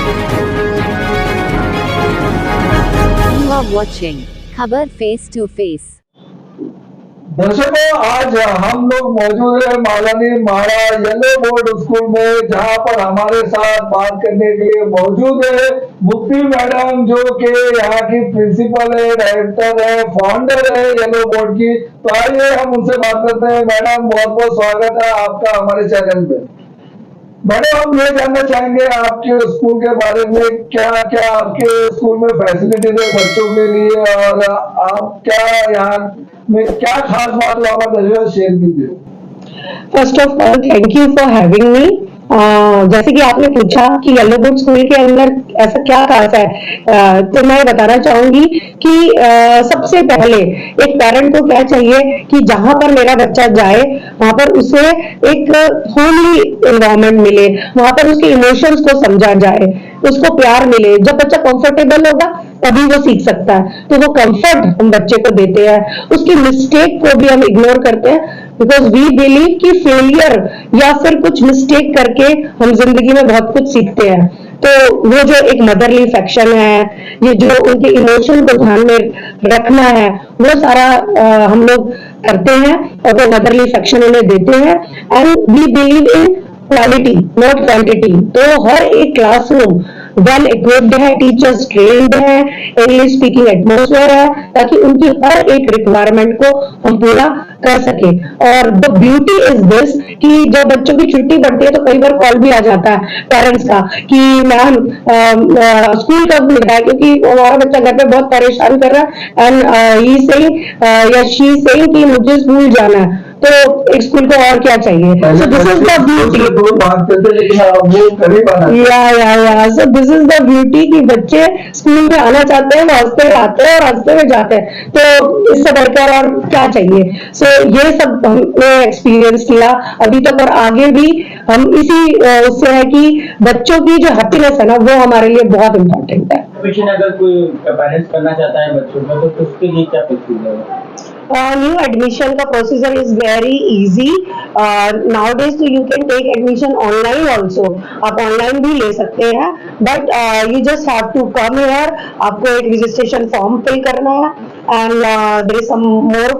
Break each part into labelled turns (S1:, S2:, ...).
S1: You are watching खबर face to face.
S2: दर्शकों, आज हम लोग मौजूद है मालानी मारा येलो बोर्ड स्कूल में, जहां पर हमारे साथ बात करने के लिए मौजूद है मुफ्ती मैडम, जो कि यहाँ की प्रिंसिपल है, डायरेक्टर है, फाउंडर है येलो बोर्ड की। तो आइए हम उनसे बात करते हैं। मैडम, बहुत बहुत स्वागत है आपका हमारे चैनल में। मैडम, हम ये जानना चाहेंगे आपके स्कूल के बारे में, क्या क्या आपके स्कूल में फैसिलिटीज है बच्चों के लिए, और आप क्या यहाँ में क्या खास बात है हमारे दर्शकों से शेयर कीजिए।
S3: First of all, thank you for having me. जैसे कि आपने पूछा कि येलो बोर्ड स्कूल के अंदर ऐसा क्या खास है, तो मैं बताना चाहूंगी कि सबसे पहले एक पेरेंट को क्या चाहिए कि जहां पर मेरा बच्चा जाए वहां पर उसे एक होमली एनवायरनमेंट मिले, वहां पर उसके इमोशंस को समझा जाए, उसको प्यार मिले। जब बच्चा कंफर्टेबल होगा तभी वो सीख सकता है, तो वो कंफर्ट हम बच्चे को देते हैं। उसकी मिस्टेक को भी हम इग्नोर करते हैं, बिकॉज वी बिलीव कि फेलियर या फिर कुछ मिस्टेक करके हम जिंदगी में बहुत कुछ सीखते हैं। तो वो जो एक मदरली अफेक्शन है, ये जो उनके इमोशन को ध्यान में रखना है, वो सारा हम लोग करते हैं और वो मदरली अफेक्शन उन्हें देते हैं। And we believe in quality not quantity. तो हर एक क्लासरूम वेल इक्विप्ड है, टीचर्स ट्रेन्ड है, इंग्लिश स्पीकिंग एटमॉस्फेयर है, ताकि उनकी हर एक रिक्वायरमेंट को हम पूरा कर सके। और द ब्यूटी इज दिस कि जब बच्चों की छुट्टी पड़ती है तो कई बार कॉल भी आ जाता है पेरेंट्स का कि मैम स्कूल कब मिल रहा है, क्योंकि हमारा बच्चा घर पे बहुत परेशान कर रहा है एंड ही सेइंग या शी सेइंग कि मुझे स्कूल जाना है। तो एक स्कूल को और क्या चाहिए। So this is the beauty. So this is the beauty कि बच्चे स्कूल में आना चाहते हैं, वो हंसते आते हैं और हंसते में जाते हैं। तो इससे बढ़कर और क्या चाहिए। सो ये सब हमने एक्सपीरियंस किया अभी तक, और आगे भी हम इसी उससे है कि बच्चों की जो हैप्पीनेस है ना, वो हमारे लिए बहुत इम्पोर्टेंट है।
S4: अगर कोई पेरेंट्स करना चाहता है बच्चों का, तो उसके लिए क्या प्रोसीजर है?
S3: न्यू एडमिशन का procedure is very easy nowadays. तो you can take admission online also, आप ऑनलाइन भी ले सकते हैं, but you just have to come here. आपको एक रजिस्ट्रेशन फॉर्म फिल करना है and there is some more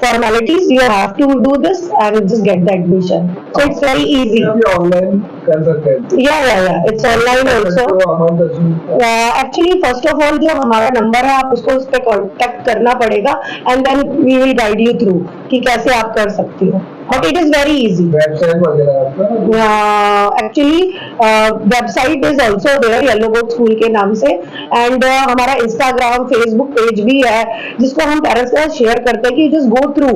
S3: formalities. You have to do this and just get the admission. So it's very easy.
S2: Online कर सकते हैं।
S3: Yeah, it's online also. Actually, first of all, जो हमारा number है आप उसको उस पर कॉन्टेक्ट करना पड़ेगा and then we will guide you through कि कैसे आप कर सकती हो, but it is very easy.
S2: Website वगैरह
S3: actually website is also there yellow board school के नाम से, एंड हमारा इंस्टाग्राम फेसबुक पेज भी है जिसको हम पेरेंट्स के साथ शेयर करते हैं कि just go through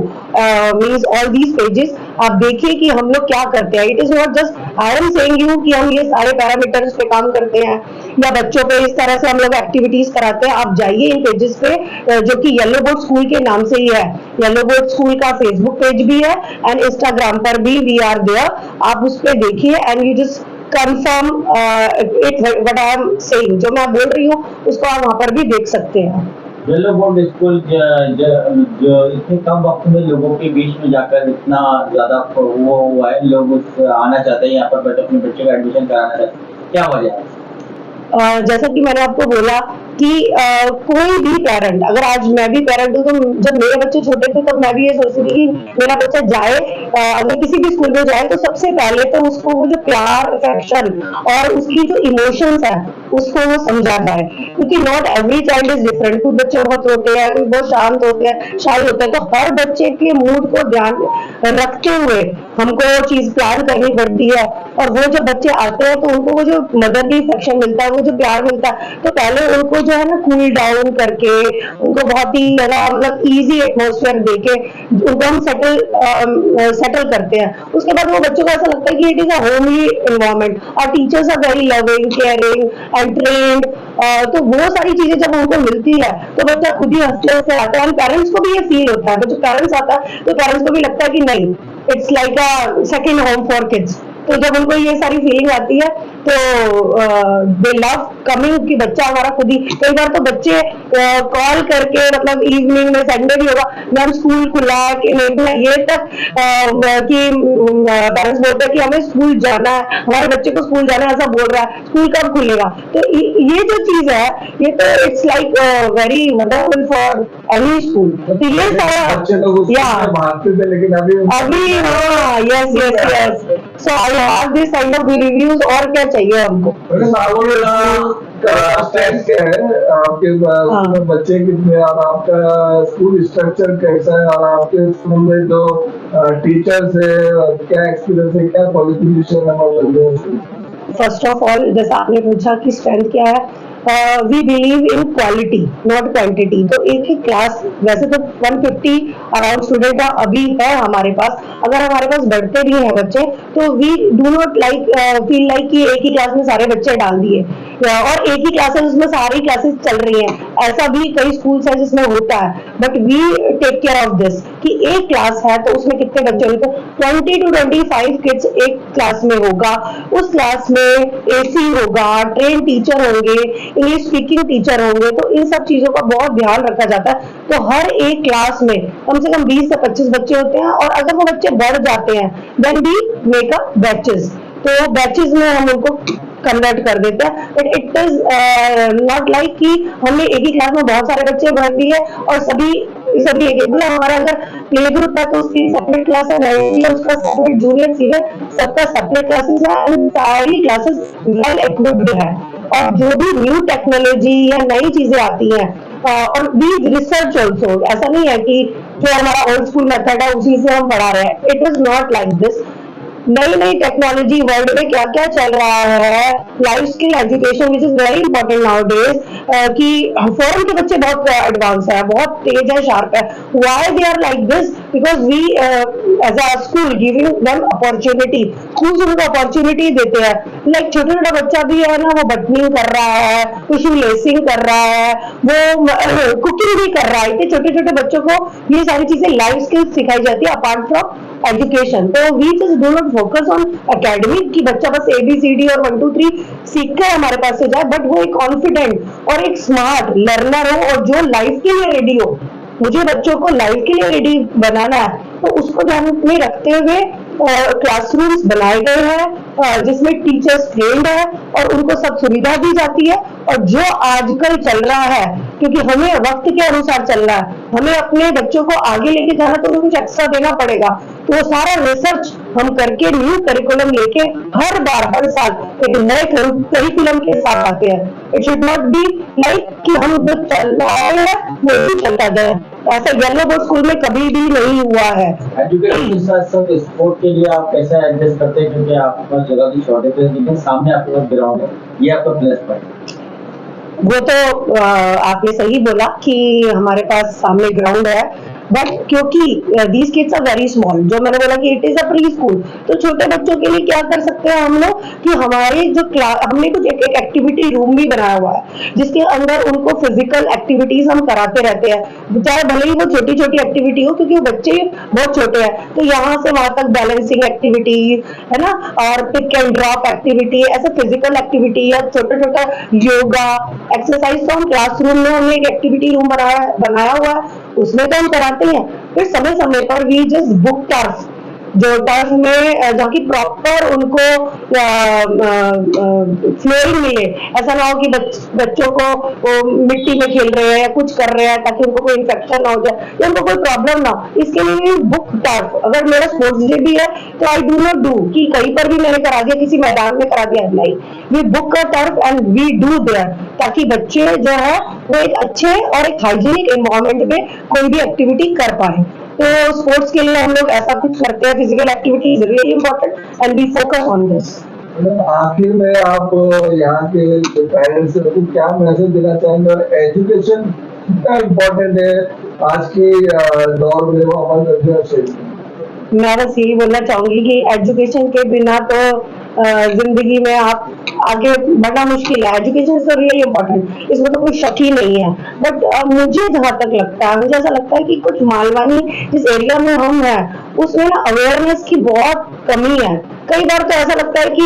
S3: means all these pages. आप देखिए कि हम लोग क्या करते हैं। It is not just I am saying you कि हम ये सारे पैरामीटर्स पे काम करते हैं या बच्चों पे इस तरह से हम लोग एक्टिविटीज कराते हैं। आप जाइए इन पेजेस पे जो कि येलो बोर्ड स्कूल के नाम से ही है। येलो बोर्ड स्कूल का फेसबुक पेज भी है एंड इंस्टाग्राम पर भी वी आर देयर। आप उस पे देखिए and you just confirm it what I am saying. जो मैं बोल रही हूँ उसको आप वहां पर भी देख सकते हैं।
S4: येलो बोर्ड स्कूल जो इतने कम वक्त में लोगों के बीच में जाकर इतना ज्यादा वो हुआ है, लोग आना चाहते हैं यहाँ पर अपने बच्चे का एडमिशन कराना चाहते हैं, क्या वजह है?
S3: जैसा कि मैंने आपको बोला कि कोई भी पेरेंट, अगर आज मैं भी पेरेंट हूँ तो जब मेरे बच्चे छोटे थे तब मैं भी ये सोचती थी कि मेरा बच्चा जाए अगर किसी भी स्कूल में जाए तो सबसे पहले तो उसको वो जो प्यार अफेक्शन और उसकी जो इमोशंस है उसको वो समझा जाए, क्योंकि not every child is different. कुछ बच्चे बहुत रोते हैं, कुछ बहुत शांत होते हैं, शाय होते हैं। तो हर बच्चे के मूड को ध्यान रखते हुए हमको वो चीज प्लान करनी पड़ती है। और वो जो बच्चे आते हैं तो उनको वो जो मदरली अफेक्शन मिलता है, वो जो प्यार मिलता है, तो पहले उनको जो है ना कूल डाउन करके उनको बहुत ही मतलब इजी एटमॉस्फेयर देके उनको हम सेटल करते हैं। उसके बाद वो बच्चों को ऐसा लगता है कि it is a homely environment और teachers are very loving caring and trained. तो वो सारी चीजें जब उनको मिलती है तो बच्चा खुद ही हंसते से आता है। पेरेंट्स को भी ये फील होता है, जो पेरेंट्स आता है तो पेरेंट्स को भी लगता है कि नहीं, it's like a second home for kids. तो जब उनको ये सारी फीलिंग आती है तो दे लव कमिंग कि बच्चा हमारा खुद ही, कई बार तो बच्चे कॉल करके मतलब इवनिंग में, संडे भी होगा, मैम स्कूल खुला है कि नहीं खुला, ये तक कि पेरेंट्स बोलते हैं कि हमें स्कूल जाना है, हमारे बच्चे को स्कूल जाना है, ऐसा बोल रहा है, स्कूल कब खुलेगा। तो ये जो चीज है, ये तो it's like very wonderful for any school. तो ये सारा
S2: बच्चे लोग उसको भागते थे, लेकिन अभी
S3: हाँ, yes yes yes, so I have this kind of reviews, और क्या चाहिए हमको।
S2: स्ट्रेंथ क्या है आपके बच्चे कितने, और आपका स्कूल स्ट्रक्चर कैसा है, और आपके स्कूल में जो टीचर्स है क्या एक्सपीरियंस है, क्या क्वालिफिकेशन है?
S3: फर्स्ट ऑफ ऑल, जैसा आपने पूछा कि स्ट्रेंथ क्या है, we believe in quality not quantity. तो एक ही क्लास, वैसे तो 150 अराउंड स्टूडेंट अभी है हमारे पास, अगर हमारे पास बढ़ते भी हैं बच्चे तो we do not like feel like कि एक ही क्लास में सारे बच्चे डाल दिए और एक ही क्लासेस उसमें सारी क्लासेस चल रही हैं, ऐसा भी कई स्कूल्स है जिसमें होता है। But we take care of this कि एक क्लास है तो उसमें कितने बच्चे होंगे, तो 20 to 25 किड्स एक क्लास में होगा। उस क्लास में एसी होगा, ट्रेन टीचर होंगे, इंग्लिश स्पीकिंग टीचर होंगे, तो इन सब चीजों का बहुत ध्यान रखा जाता है। तो हर एक क्लास में कम से कम 20 से 25 बच्चे होते हैं, और अगर वो बच्चे बढ़ जाते हैं then we make a batches, तो बैचेस में हम उनको कन्वर्ट कर देते हैं। But it is not like कि हमने एक ही क्लास में बहुत सारे बच्चे भर दिए और सभी एक मतलब हमारा अगर प्ले ग्रुप है तो उसकी सेपरेट क्लास है, उसका सेपरेट जूनियर सीनियर सबका सेपरेट क्लासेस है, एंड सारी क्लासेस वेल इक्विप्ड है। और जो भी न्यू टेक्नोलॉजी या नई चीजें आती हैं, और वी रिसर्च ऑल्सो, ऐसा नहीं है कि जो हमारा ओल्ड स्कूल मेथड है उसी से हम पढ़ा रहे हैं, it is not like this. नई नई टेक्नोलॉजी वर्ल्ड में क्या क्या चल रहा है, life skill education which is very important now days, कि फॉरेन के बच्चे बहुत एडवांस है, बहुत तेज है, शार्प है। Why they are like this? Because we as a school giving them opportunity, school उनको अपॉर्चुनिटी देते हैं। लाइक छोटा छोटा बच्चा भी है ना, वो बटनिंग कर रहा है, कुछ लेसिंग कर रहा है, वो कुकिंग भी कर रहा है। इतने छोटे छोटे बच्चों को ये सारी चीजें लाइफ स्किल्स सिखाई जाती है अपार्ट फ्रॉम एजुकेशन। तो we just do not focus on academic कि बच्चा बस ABCD और 1 2 3 सीख कर हमारे पास से जाए, बट वो एक कॉन्फिडेंट और एक स्मार्ट लर्नर हो और जो लाइफ के लिए रेडी हो। मुझे बच्चों को लाइफ के लिए रेडी बनाना है, तो उसको ध्यान में रखते हुए क्लासरूम्स बनाए गए हैं जिसमें टीचर्स ट्रेंड है और उनको सब सुविधा दी जाती है। और जो आजकल चल रहा है, क्योंकि हमें वक्त के अनुसार चल रहा है, हमें अपने बच्चों को आगे लेके जाना तो कुछ एक्स्ट्रा देना पड़ेगा। तो वो सारा रिसर्च हम करके न्यू करिकुलम लेके हर बार हर साल एक नए करिकुलम के साथ आते हैं। It should not be like कि हम जो चल रहा है वो भी चलता जाए, ऐसा येलो बोर्ड स्कूल में कभी भी नहीं हुआ है।
S4: एजुकेशन के साथ साथ स्पोर्ट के लिए आप कैसे एडजस्ट करते हैं, क्योंकि आपके पास जगह की शॉर्टेज है लेकिन सामने आपके पास ग्राउंड है, ये आपका प्लस पॉइंट है।
S3: वो तो आपने सही बोला कि हमारे पास सामने ग्राउंड है, बट क्योंकि these kids are very small, जो मैंने बोला कि it is a preschool, तो छोटे बच्चों के लिए क्या कर सकते हैं हम लोग कि हमारे जो हमने कुछ एक एक्टिविटी रूम भी बनाया हुआ है जिसके अंदर उनको फिजिकल एक्टिविटीज हम कराते रहते हैं, चाहे भले ही वो छोटी छोटी एक्टिविटी हो, क्योंकि वो बच्चे बहुत छोटे हैं। तो यहाँ से वहां तक बैलेंसिंग एक्टिविटी है ना, और पिक एंड ड्रॉप एक्टिविटी, ऐसा फिजिकल एक्टिविटी या छोटा छोटा योगा एक्सरसाइज, तो हम क्लासरूम में हमने एक एक्टिविटी रूम बनाया हुआ है, उसमें तो हम कराते हैं। फिर समय समय पर वी जस्ट बुक टर्फ, जो टर्फ में जहाँ की प्रॉपर उनको फ्लोरिंग मिले, ऐसा ना हो कि बच्चों को मिट्टी में खेल रहे हैं या कुछ कर रहे हैं ताकि उनको कोई इन्फेक्शन ना हो जाए या उनको कोई प्रॉब्लम ना हो। इसके लिए बुक टर्फ, अगर मेरा स्पोर्ट्स डे भी है तो आई डू नॉट डू कि कहीं पर भी मैंने करा दिया, किसी मैदान में करा दिया, नहीं, we book a turf and we do there, ताकि बच्चे जो है वो एक अच्छे और एक हाइजीनिक एनवायरनमेंट में कोई भी एक्टिविटी कर पाए। तो स्पोर्ट्स के लिए हम लोग ऐसा कुछ करते हैं, physical activity is really important and we focus on this.
S2: आखिर में आप यहाँ के पेरेंट्स को क्या मैसेज देना चाहेंगे, और एजुकेशन कितना इम्पोर्टेंट है आज की दौर में वो अमल करते हैं?
S3: मैं बस यही बोलना चाहूंगी कि एजुकेशन के बिना तो जिंदगी में आप आगे बढ़ना मुश्किल है। एजुकेशन इज रियली इंपॉर्टेंट, इसमें तो कोई शक ही नहीं है। बट मुझे जहाँ तक लगता है, मुझे ऐसा लगता है कि कुछ मालवानी जिस एरिया में हम हैं उसमें ना अवेयरनेस की बहुत कमी है। कई बार तो ऐसा लगता है कि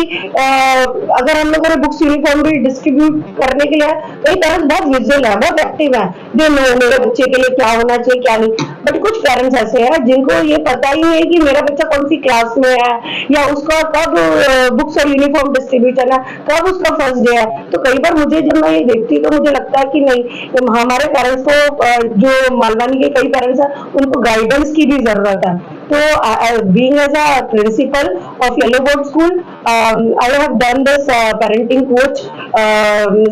S3: अगर हम लोगों ने बुक्स यूनिफॉर्म भी डिस्ट्रीब्यूट करने के लिए, कई पेरेंट्स बहुत विजिबल है, बहुत एक्टिव है, दे नो मेरे बच्चे के लिए क्या होना चाहिए क्या नहीं। बट कुछ पेरेंट्स ऐसे हैं जिनको ये पता ही नहीं है कि मेरा बच्चा कौन सी क्लास में है, या उसका कब बुक्स और यूनिफॉर्म डिस्ट्रीब्यूशन है, कब उसका फर्स्ट डे है। तो कई बार मुझे जब मैं ये देखती हूँ तो मुझे लगता है कि नहीं, हमारे पेरेंट्स को, जो मालवानी के कई पेरेंट्स हैं, उनको गाइडेंस की भी जरूरत है। तो being as a principal of Yellow board School, I have done this parenting coach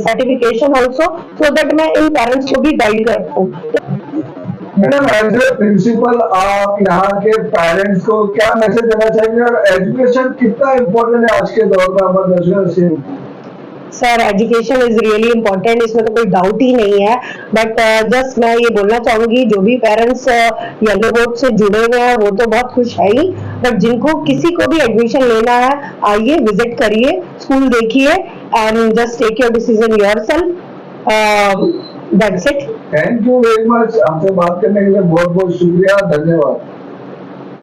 S3: certification also, so that मैं इन पेरेंट्स को भी गाइड कर सकूं।
S2: मैडम, एज ए प्रिंसिपल आप यहाँ के पेरेंट्स को क्या मैसेज देना चाहेंगे, और एजुकेशन कितना इम्पोर्टेंट है आज के दौर में हमारे national scene?
S3: Sir, education is really important, इसमें तो कोई डाउट ही नहीं है। बट जस्ट मैं ये बोलना चाहूंगी, जो भी पेरेंट्स येलो बोर्ड से जुड़े हुए हैं वो तो बहुत खुश है ही, बट जिनको किसी को भी एडमिशन लेना है, आइए, विजिट करिए, स्कूल देखिए, and just take your decision yourself. That's it.
S2: Thank you very much. हमसे बात करने के लिए बहुत बहुत शुक्रिया, धन्यवाद।